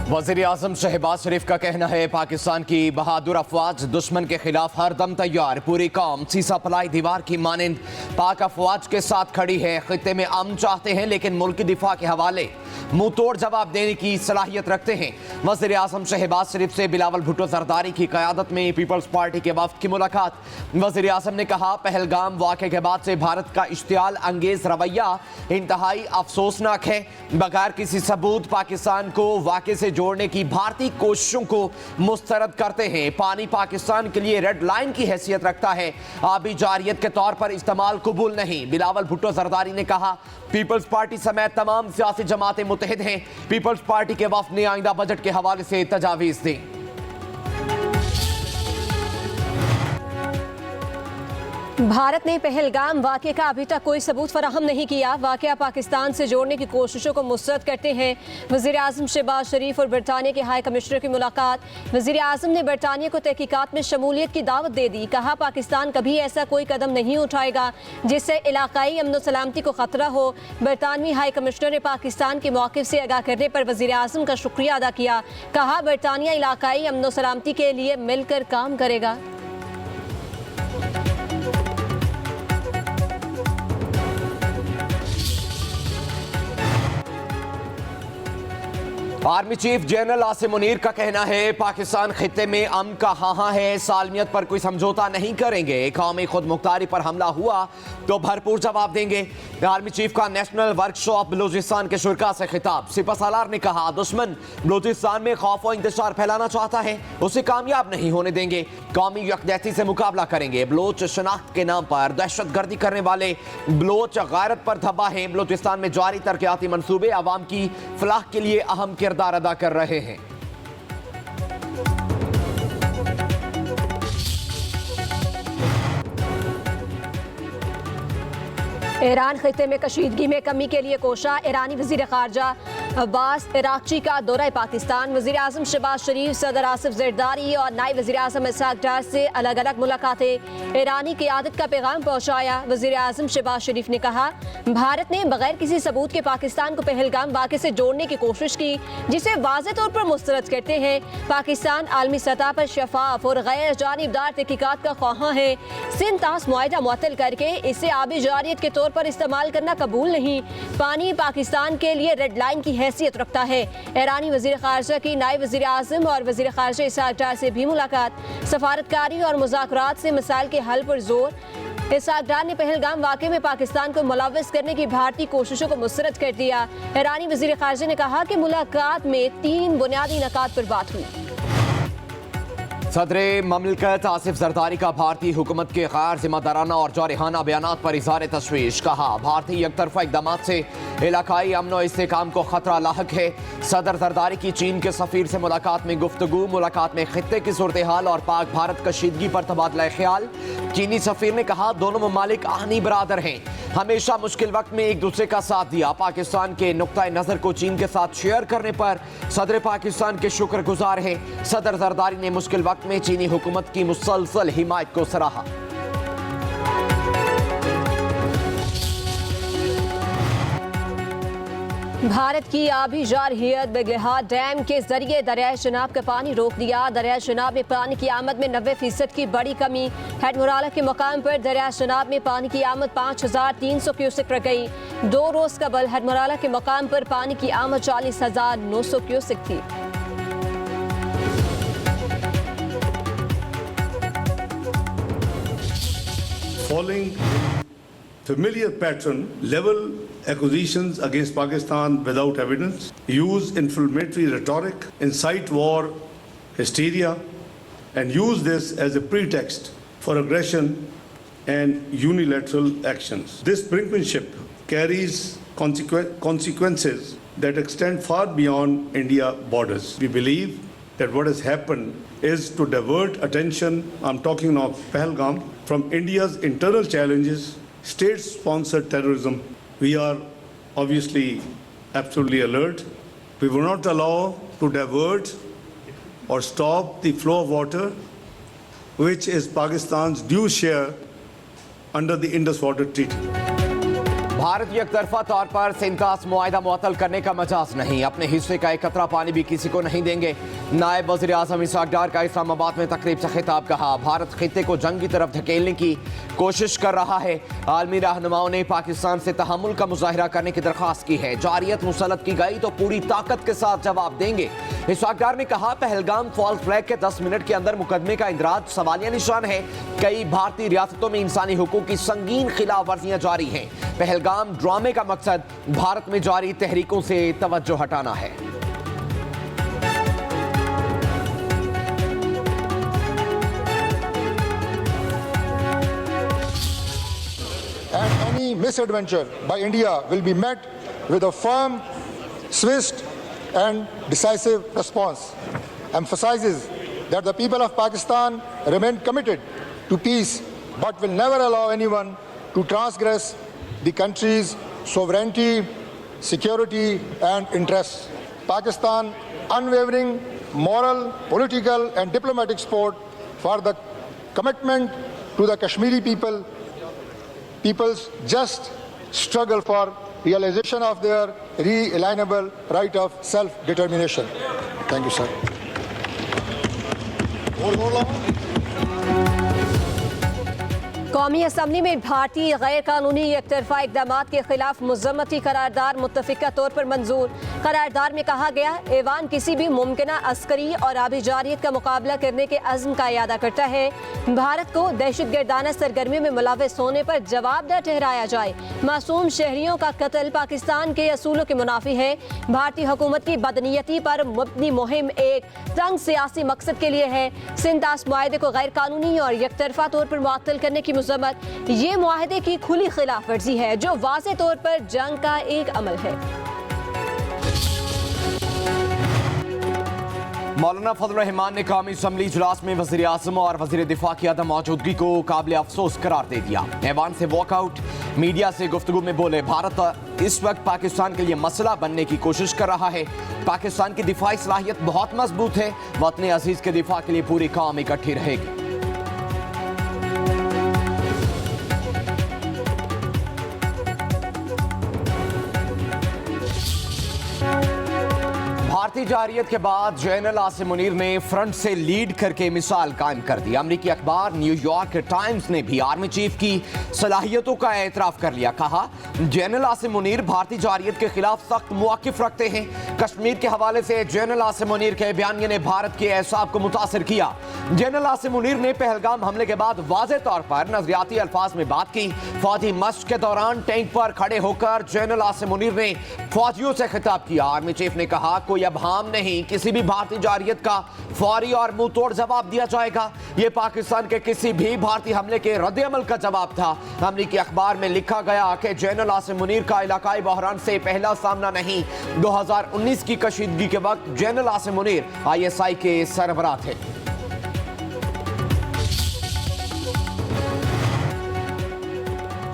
वज़ीर-ए-आज़म शहबाज शरीफ का कहना है पाकिस्तान की बहादुर अफवाज दुश्मन के खिलाफ हर दम तैयार, पूरी कौम सीसा पलाई दीवार की मानिंद पाक अफवाज के साथ खड़ी है। खित्ते में अमन चाहते हैं लेकिन मुल्क की दिफा के हवाले मुंह तोड़ जवाब देने की सलाहियत रखते हैं। वज़ीर-ए-आज़म शहबाज शरीफ से बिलावल भुट्टो जरदारी की क़यादत में पीपल्स पार्टी के वफ़द की मुलाकात। वज़ीर-ए-आज़म ने कहा पहलगाम वाक़े के बाद से भारत का इश्तियाल अंगेज रवैया इंतहाई अफसोसनाक है। बगैर किसी सबूत पाकिस्तान को वाक़े से जोड़ने की भारतीय कोशिशों को मुस्तरद करते हैं। पानी पाकिस्तान के लिए रेड लाइन की हैसियत रखता है, आबी जारियत के तौर पर इस्तेमाल कबूल नहीं। बिलावल भुट्टो जरदारी ने कहा पीपल्स पार्टी समेत तमाम सियासी जमातें मुत्तहिद हैं। पीपल्स पार्टी के वफ़द ने आइंदा बजट के हवाले से तजावीज़ दी। भारत ने पहलगाम वाक़े का अभी तक कोई सबूत फराहम नहीं किया। वाक़या पाकिस्तान से जोड़ने की कोशिशों को मुस्तरद करते हैं। वज़ीर-ए-आज़म शहबाज शरीफ और बरतानिया के हाई कमिश्नर की मुलाकात। वज़ीर-ए-आज़म ने बरतानिया को तहकीकात में शमूलियत की दावत दे दी। कहा पाकिस्तान कभी ऐसा कोई कदम नहीं उठाएगा जिससे इलाकाई अमन व सलामती को खतरा हो। बरतानवी हाई कमिश्नर ने पाकिस्तान के मौक़िफ़ से आगाह करने पर वज़ीर-ए-आज़म का शुक्रिया अदा किया। कहा बरतानिया इलाकाई अमन व सलामती के लिए मिलकर काम करेगा। Army chief general Asim Munir का कहना है पाकिस्तान खित्ते में अमन का हाँ है, सालमियत पर कोई समझौता नहीं करेंगे। कौमी खुद मुख्तारी पर हमला हुआ तो भरपूर जवाब देंगे। आर्मी चीफ का नेशनल वर्कशॉप बलूचिस्तान के शुरका से खिताब। सिपहसालार ने कहा दुश्मन बलूचिस्तान में खौफ और इंतशार फैलाना चाहता है, उसे कामयाब नहीं होने देंगे। कौमी यकजहती से मुकाबला करेंगे। बलोच शनाख्त के नाम पर दहशत गर्दी करने वाले बलोच गैरत पर धब्बा है। बलूचिस्तान में जारी तरक्याती मनसूबे अवाम की फलाह के लिए अहम किरदार अदा कर रहे हैं। ईरान खित्ते में कशीदगी में कमी के लिए कोशा। ईरानी वज़ीर ख़ारजा अब्बास इराक़ची का दौरा पाकिस्तान। वज़ीर-ए-आज़म शहबाज शरीफ, सदर आसिफ ज़रदारी और नायब वज़ीर-ए-आज़म इसहाक़ डार से अलग अलग मुलाकातें। ईरानी क़यादत का पैगाम पहुँचाया। वज़ीर-ए-आज़म शहबाज शरीफ ने कहा भारत ने बगैर किसी सबूत के पाकिस्तान को पहलगाम वाक़े से जोड़ने की कोशिश की, जिसे वाज़ेह तौर पर मुस्तरद करते हैं। पाकिस्तान आलमी सतह पर शफाफ और गैर जानिबदार तहक़ीक़ात का ख्वाहां है। सिंध तास मुआहिदा मुअत्तल करके इसे आबी जारियत के तौर पर इस्तेमाल करना कबूल नहीं। पानी पाकिस्तान के लिए रेड लाइन की हैसियत रखता है। ईरानी वज़ीर ख़ारजा की नायब वज़ीर-ए-आज़म और वज़ीर ख़ारजा इसहाक़ डार से भी मुलाकात। सफारतकारी और मुज़ाकरात से मसाइल के हल पर जोर। इसहाक़ डार ने पहलगाम वाक़े में पाकिस्तान को मुलव्वस करने की भारतीय कोशिशों को मुस्तरद कर दिया। ईरानी वज़ीर ख़ारजा ने कहा कि मुलाकात में 3 बुनियादी नकात पर बात हुई। सदर ममलकत आसिफ जरदारी का भारतीय हुकूमत के गैर जिम्मेदाराना और जारहाना बयानात पर इज़हार तशवीश। कहा भारतीय एकतरफा इक़दाम से इलाकाई अमन और इस्तेहकाम को खतरा लाहक है। सदर जरदारी की चीन के सफ़ीर से मुलाकात में गुफ्तगू। मुलाकात में खित्ते की सूरत हाल और पाक भारत कशीदगी पर तबादला ख्याल। चीनी सफ़ीर ने कहा दोनों ममालिक आहनी बरादर हैं, हमेशा मुश्किल वक्त में एक दूसरे का साथ दिया। पाकिस्तान के नुक्ता नज़र को चीन के साथ शेयर करने पर सदर पाकिस्तान के शुक्रगुजार हैं। सदर जरदारी ने मुश्किल वक्त में चीनी हुकूमत की मुसलसल हिमायत को सराहा। भारत की आबी जारहियत बेगहार डैम के जरिए दरियाए चनाब का पानी रोक दिया। दरियाए चनाब में पानी की आमद में 90% की बड़ी कमी। हेडमुराला के मकाम पर दरियाए चनाब में पानी की आमद 5300 क्यूसेक रह गई। 2 रोज कबल हेडमुराला के मकाम पर पानी की आमद 40,900 क्यूसेक थी। Following familiar pattern, level accusations against Pakistan without evidence, use inflammatory rhetoric, incite war, hysteria, and use this as a pretext for aggression and unilateral actions. This brinkmanship carries consequences that extend far beyond India borders. We believe that what has happened is to divert attention, I'm talking of Pahalgam, from India's internal challenges, state-sponsored terrorism. We are obviously absolutely alert. We will not allow to divert or stop the flow of water, which is Pakistan's due share under the Indus Water Treaty. Bharat एक तरफा तौर पर सिंतास मुआहिदा मुअत्तल करने का मजाज नहीं, अपने हिस्से का एक कतरा पानी भी किसी को नहीं देंगे। नायब वज़ीर आज़म इसहाक डार का इस्लामाबाद में तकरीब से खिताब, कहा भारत खित्ते को जंग की तरफ धकेलने की कोशिश कर रहा है। आलमी रहनुमाओं ने पाकिस्तान से तहम्मुल का मुजाहिरा करने की दरख्वास्त की है। जारियत मुसल्लत की गई तो पूरी ताकत के साथ जवाब देंगे। इसहाक डार ने कहा पहलगाम फॉल्स फ्लैग के 10 मिनट के अंदर मुकदमे का इंदराज सवालिया निशान है। कई भारतीय रियासतों में इंसानी हुकूक की संगीन खिलाफ वर्जियां जारी हैं। पहलगाम ड्रामे का मकसद भारत में जारी तहरीकों से तवज्जो हटाना है। And any misadventure by India will be met with a firm, swift and decisive response. Emphasizes that the people of Pakistan remain committed to peace but will never allow anyone to transgress the country's sovereignty, security and interests. Pakistan unwavering moral, political and diplomatic support for the commitment to the Kashmiri people's just struggle for realization of their inalienable right of self-determination. Thank you, sir. कौमी assembly में भारतीय गैर कानूनी एकतरफा इकदाम के खिलाफ मजम्मती करारदार मुत्तफिका तौर पर मंजूर। करारदार में कहा गया ऐवान किसी भी मुमकिन अस्करी और आबी जारियत का मुकाबला करने के अज़्म का इयादा करता है। भारत को दहशतगर्दाना सरगर्मियों में मुलव्वस होने पर जवाबदेह ठहराया जाए। मासूम शहरियों का कत्ल पाकिस्तान के असूलों के मुनाफी है। भारतीय हुकूमत की बदनीयती पर मुबनी मुहिम एक तंग सियासी मकसद के लिए है। सिंतास मुआहदे को गैर कानूनी और एकतरफा तौर पर मुअत्तल करने की मुज़म्मत ये मुआहदे की खुली खिलाफ वर्जी है जो वाज़े तौर पर जंग का एक अमल है। मौलाना फजल रहमान ने कौमी असम्बली इजलास में वज़ीर आज़म और वज़ीर दिफा की अदम मौजूदगी को काबिल अफसोस करार दे दिया। ऐवान से वॉकआउट, मीडिया से गुफ्तगू में बोले भारत इस वक्त पाकिस्तान के लिए मसला बनने की कोशिश कर रहा है। पाकिस्तान की दिफाई सलाहियत बहुत मजबूत है। वतन अजीज के दिफा के लिए पूरी कौम इकट्ठी रहेगी। भारतीय जारियत के बाद जनरल आसिम मुनीर ने फ्रंट से लीड करके मिसाल कायम कर दी। अमरीकी अखबार न्यूयॉर्क टाइम्स ने भी आर्मी चीफ की सलाहियतों का एतराफ कर लिया। कहा जनरल आसिम मुनीर भारतीय जारियत के खिलाफ सख्त मौक़िफ़ रखते हैं। कश्मीर के हवाले से जनरल आसिम मुनीर के बयानिए ने भारत के एहसाब को मुतासिर किया। जनरल आसिम मुनीर ने पहलगाम हमले के बाद वाज़े तौर पर नजरियाती अल्फाज में बात की। फौजी मश्क के दौरान टैंक पर खड़े होकर जनरल आसिम मुनीर ने फौजियों से खिताब किया। आर्मी चीफ ने कहा कोई अब हाम नहीं, किसी भी भारतीय जारियत का फौरी और मुंह तोड़ जवाब दिया जाएगा। यह पाकिस्तान के किसी भी भारतीय हमले के रद्द-ए-अमल का जवाब था। अमरीकी अखबार में लिखा गया कि जनरल आसिम मुनीर का इलाकाई बहरान से पहला सामना नहीं। 2019 की कशीदगी के वक्त जनरल आसिम मुनीर ISI के सरबराह थे।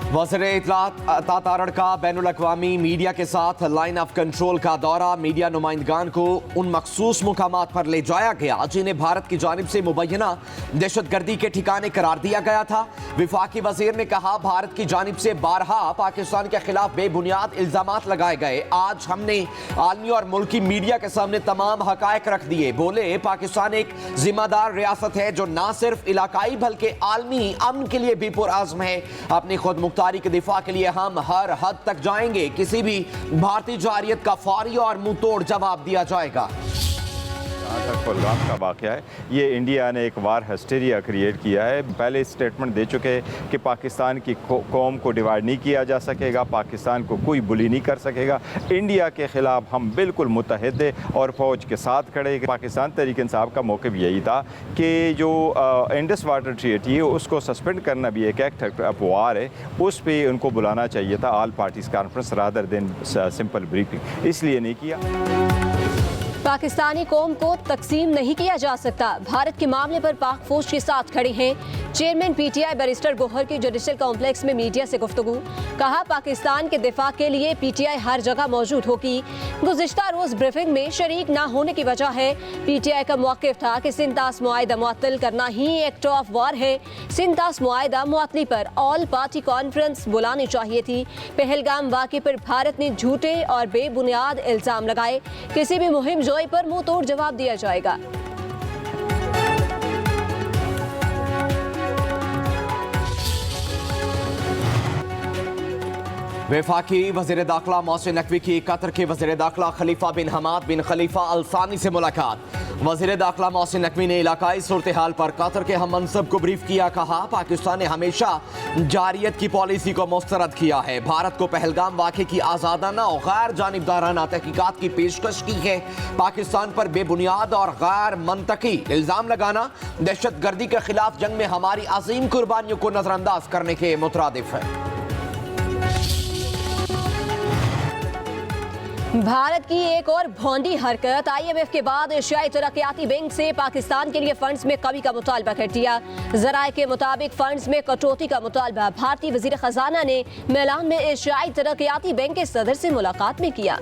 वज़ीर इत्तलात अता तारड़ का बैनुल अक़वामी मीडिया के साथ लाइन ऑफ कंट्रोल का दौरा। मीडिया नुमाइंदगान को उन मखसूस मुकामात पर ले जाया गया जिन्हें भारत की जानिब से मुबैना दहशतगर्दी के ठिकाने करार दिया गया था। विफाकी वज़ीर ने कहा भारत की जानिब से बारहा पाकिस्तान के खिलाफ बेबुनियाद इल्ज़ामात लगाए गए। आज हमने आलमी और मुल्की मीडिया के सामने तमाम हक़ाइक़ रख दिए। बोले पाकिस्तान एक जिम्मेदार रियासत है जो ना सिर्फ इलाकाई बल्कि आलमी अमन के लिए भी पुरअज़्म है। अपनी खुद मुख्तारी के दिफा के लिए हम हर हद तक जाएंगे। किसी भी भारतीय जारियत का फौरी और मुंह तोड़ जवाब दिया जाएगा। जहाँ तक पहलगाम का वाक़या है, ये इंडिया ने एक वार हिस्टीरिया क्रिएट किया है। पहले स्टेटमेंट दे चुके हैं कि पाकिस्तान की कौम को डिवाइड नहीं किया जा सकेगा, पाकिस्तान को कोई बुली नहीं कर सकेगा। इंडिया के ख़िलाफ़ हम बिल्कुल मुतहद थे और फ़ौज के साथ खड़े। पाकिस्तान तहरीक इंसाफ का मौक़िफ़ यही था कि जो इंडस वाटर ट्रीटी है उसको सस्पेंड करना भी एक एक्ट ऑफ वार है, उस पर उनको बुलाना चाहिए था all parties conference rather than simple briefing, इसलिए नहीं किया। पाकिस्तानी कौम को तकसीम नहीं किया जा सकता, भारत के मामले पर पाक फौज के साथ खड़े हैं चेयरमैन पीटीआई बैरिस्टर गोहर की जुडिशल कॉम्प्लेक्स में मीडिया से गुफ्तगू। कहा, पाकिस्तान के दिफा के लिए पीटीआई हर जगह मौजूद होगी। गुज़िश्ता रोज ब्रीफिंग में शरीक न होने की वजह है पीटीआई का मौक़िफ़ था कि सिंध-तास मुआहिदा मुअत्तल करना ही एक्ट ऑफ वॉर है। सिंध-तास मुआहिदा मुअत्तली पर ऑल पार्टी कॉन्फ्रेंस बुलानी चाहिए थी। पहलगाम वाक़े पर भारत ने झूठे और बेबुनियाद इल्ज़ाम लगाए, किसी भी मुहिम जोई पर मुंह तोड़ जवाब दिया जाएगा। वफाकी वज़ीर दाखिला मोहसिन नकवी की कतर के वज़ीर दाखिला खलीफा बिन हमाद बिन खलीफा अल सानी से मुलाकात। वज़ीर दाखिला मोहसिन नकवी ने इलाकाई सूरत हाल पर कतर के हम मनसब को ब्रीफ किया। कहा, पाकिस्तान ने हमेशा जारियत की पॉलिसी को मुस्तरद किया है। भारत को पहलगाम वाक़े की आज़ादाना और गैर जानिबदाराना तहकीकात की पेशकश की है। पाकिस्तान पर बेबुनियाद और गैर मंतकी इल्ज़ाम लगाना दहशत गर्दी के खिलाफ जंग में हमारी अजीम कुर्बानियों को नजरअंदाज करने के मुतरादिफ है। भारत की एक और भौंडी हरकत, IMF के बाद एशियाई तरक्याती बैंक से पाकिस्तान के लिए फंड्स में कमी का मुतालबा कर दिया। ज़राए के मुताबिक फंड्स में कटौती का मुतालबा भारतीय वज़ीर ख़जाना ने मेलान में एशियाई तरक्याती बैंक के सदर से मुलाकात में किया।